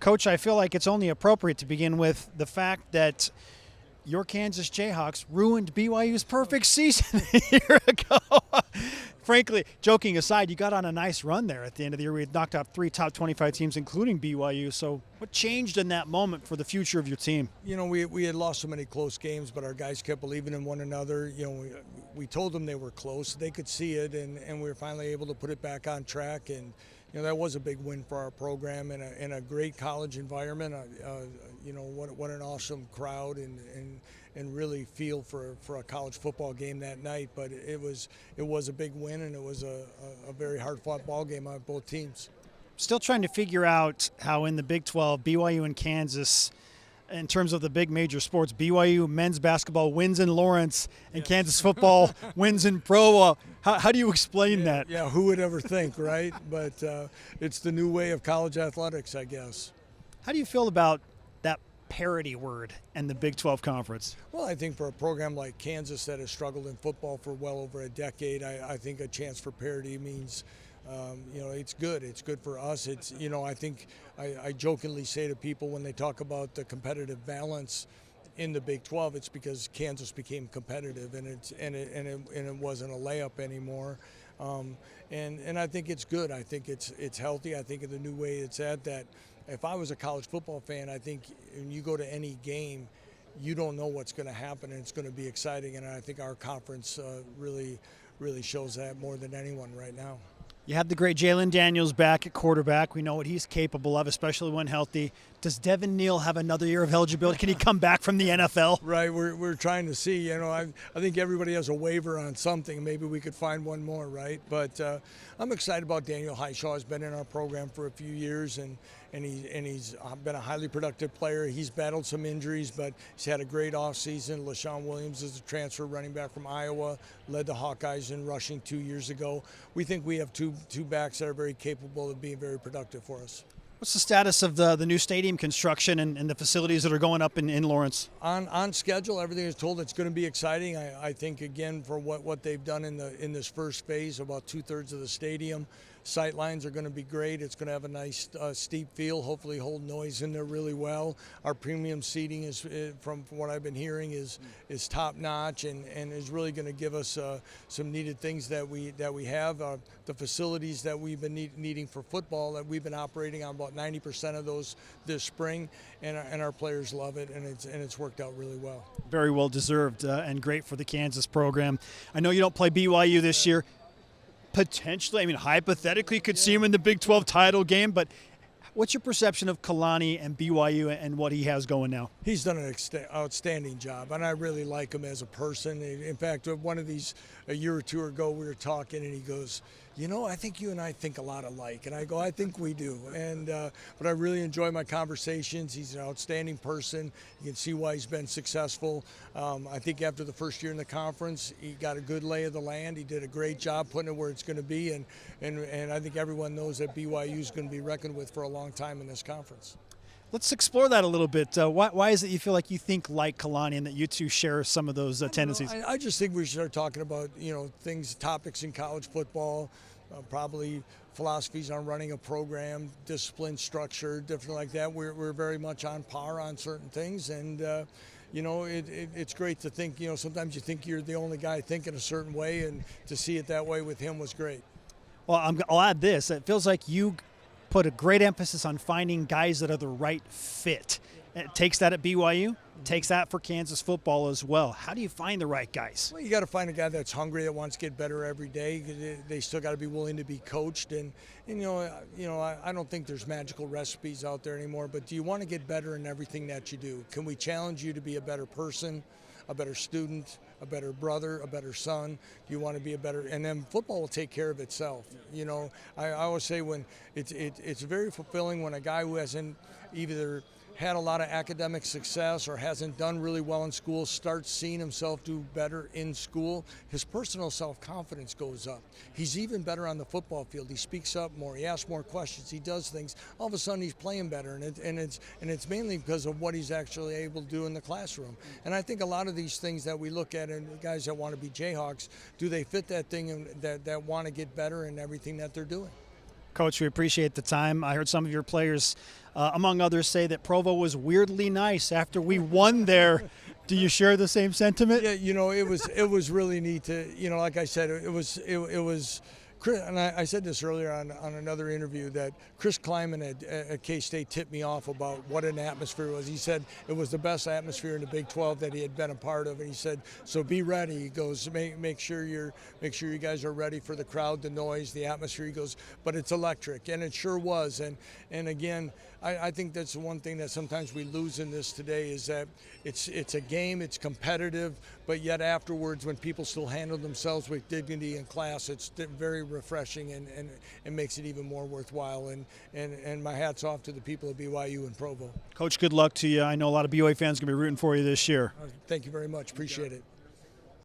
Coach, I feel like it's only appropriate to begin with the fact that your Kansas Jayhawks ruined BYU's perfect season a year ago. Frankly, joking aside, you got on a nice run there at the end of the year. We had knocked out 3 top 25 teams, including BYU. So what changed in that moment for the future of your team? You know, we had lost so many close games, but our guys kept believing in one another. You know, we told them they were close. They could see it, and we were finally able to put it back on track. And, you know, that was a big win for our program in a great college environment. You know, what an awesome crowd and really feel for a college football game that night. But it was a big win, and it was a very hard-fought ball game on both teams. Still trying to figure out how in the Big 12, BYU and Kansas, in terms of the big major sports, BYU men's basketball wins in Lawrence and Kansas football wins in Provo. How do you explain that? Yeah, who would ever think, right? But it's the new way of college athletics, I guess. How do you feel about that parity word and the Big 12 conference? Well, I think for a program like Kansas that has struggled in football for well over a decade, I think a chance for parity means, you know, it's good. It's good for us. It's, you know, I think I jokingly say to people when they talk about the competitive balance in the Big 12, it's because Kansas became competitive and it wasn't a layup anymore. And I think it's good. I think it's healthy. I think in the new way it's at that. If I was a college football fan, I think when you go to any game, you don't know what's going to happen, and it's going to be exciting. And I think our conference really shows that more than anyone right now. You have the great Jalen Daniels back at quarterback. We know what he's capable of, especially when healthy. Does Devin Neal have another year of eligibility? Can he come back from the NFL? Right, we're trying to see. You know, I think everybody has a waiver on something. Maybe we could find one more, right? But I'm excited about Daniel Highshaw. Has been in our program for a few years, and he's been a highly productive player. He's battled some injuries, but he's had a great offseason. LaShawn Williams is a transfer running back from Iowa, led the Hawkeyes in rushing 2 years ago. We think we have two backs that are very capable of being very productive for us. What's the status of the new stadium construction and the facilities that are going up in Lawrence? On schedule, everything is told. It's going to be exciting. I think, again, for what they've done in this first phase, about 2/3 of the stadium. Sight lines are going to be great. It's going to have a nice steep feel, hopefully hold noise in there really well. Our premium seating is, from what I've been hearing, is top notch and is really going to give us some needed things that we have. The facilities that we've been needing for football, that we've been operating on about 90% of those this spring, and our players love it, and it's worked out really well. Very well deserved and great for the Kansas program. I know you don't play BYU this year. Potentially, I mean, hypothetically, you could see him in the Big 12 title game, but what's your perception of Kalani and BYU and what he has going now? He's done an outstanding job, and I really like him as a person. In fact, one of these, a year or two ago, we were talking, and he goes, you know, I think you and I think a lot alike. And I go, I think we do. And but I really enjoy my conversations. He's an outstanding person. You can see why he's been successful. I think after the first year in the conference, he got a good lay of the land. He did a great job putting it where it's going to be. And I think everyone knows that BYU is going to be reckoned with for a long time in this conference. Let's explore that a little bit. Why is it you feel like you think like Kalani and that you two share some of those tendencies? I just think we should start talking about, you know, topics in college football, probably philosophies on running a program, discipline, structure, different like that. We're very much on par on certain things, and you know, it's great to think. You know, sometimes you think you're the only guy thinking a certain way, and to see it that way with him was great. Well, I'll add this. It feels like you put a great emphasis on finding guys that are the right fit. It takes that at BYU, takes that for Kansas football as well. How do you find the right guys? Well, you got to find a guy that's hungry, that wants to get better every day. They still got to be willing to be coached, and you know, I don't think there's magical recipes out there anymore. But do you want to get better in everything that you do? Can we challenge you to be a better person, a better student, a better brother, a better son? Do you want to be a better, and then football will take care of itself. You know, I always say when it's very fulfilling when a guy who hasn't either had a lot of academic success or hasn't done really well in school starts seeing himself do better in school. His personal self-confidence goes up. He's even better on the football field. He speaks up more. He asks more questions. He does things. All of a sudden, he's playing better, and it's mainly because of what he's actually able to do in the classroom. And I think a lot of these things that we look at in guys that want to be Jayhawks, do they fit that thing and that want to get better in everything that they're doing? Coach, we appreciate the time. I heard some of your players, among others, say that Provo was weirdly nice after we won there. Do you share the same sentiment? Yeah, it was really neat to, like I said, it was and I said this earlier on another interview, that Chris Kleiman at K-State tipped me off about what an atmosphere was. He said it was the best atmosphere in the Big 12 that he had been a part of, and he said, so be ready. He goes, make sure you guys are ready for the crowd, the noise, the atmosphere. He goes, but it's electric, and it sure was. And again, I think that's the one thing that sometimes we lose in this today, is that it's a game, it's competitive, but yet afterwards, when people still handle themselves with dignity and class, it's very refreshing and makes it even more worthwhile. And my hat's off to the people of BYU and Provo. Coach, good luck to you. I know a lot of BYU fans are going to be rooting for you this year. Thank you very much. Appreciate it.